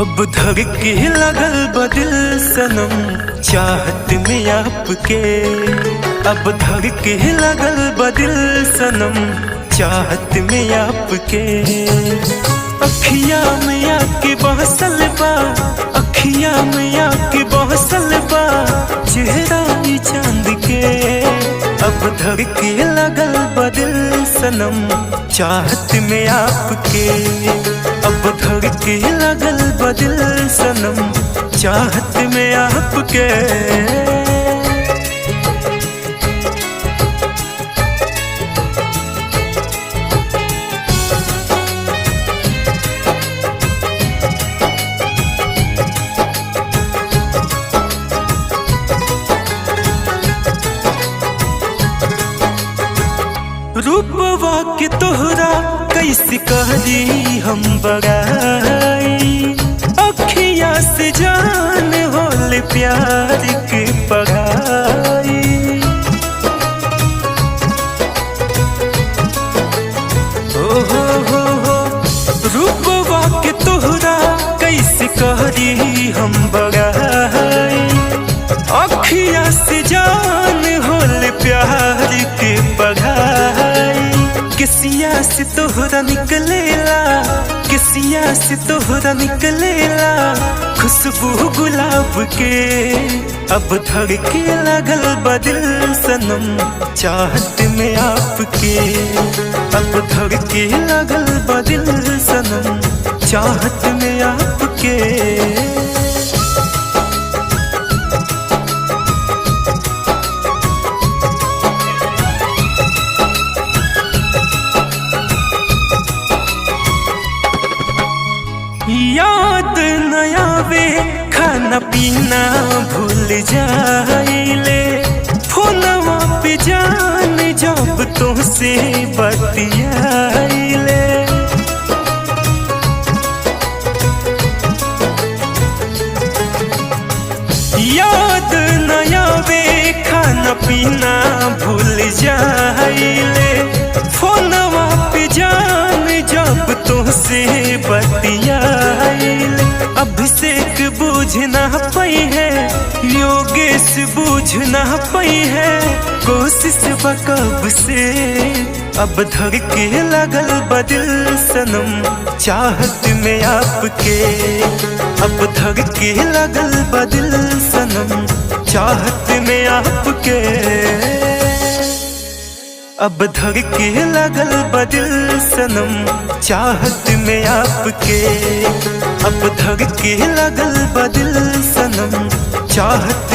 अब धड़के लगल बदिल सनम चाहत में आपके। अब धड़के लगल बदिल सनम चाहत में आपके। अखियाँ में आके बहसल बा, अखियाँ में आके बहसल बा चेहरा ही चांद के। अब धड़के लगल बदिल सनम चाहत में आपके। अब धड़के लगल बदिल सनम चाहत में आपके। रूपवा के तोहरा कैसे कहली हम बड़ाई। अखियाँ से जान होल प्यार के पढ़ाई। हो रूपवा के तोहरा कैसे कहली हम बड़ाई। अखियाँ से जान होल प्यार के पढ़ाई। किसिया से तोहरा निकलेला, किसिया से तोहरा निकलेला खुशबू गुलाब के। अब धड़के लगल बदिल सनम चाहत में आपके। अब धड़के लगल बदिल सनम चाहत में आपके। याद न आवे खाना पीना भूल जाइले। फोनवा पे जान जब तुमसे बतियाइले। याद न आवे खाना पीना भूल जाइले। फोनवा पे जान जब तुमसे बतियाइले। अभिषेक बूझ ना पाई है, योगेश बूझ ना पाई है कोशिश बकब से। अब धड़के लगल बदिल सनम चाहत में आपके। अब धड़के लगल बदिल सनम चाहत में आपके। अब धड़के लगल बदिल सनम चाहत में आपके। अब धड़के लगल बदिल सनम चाहत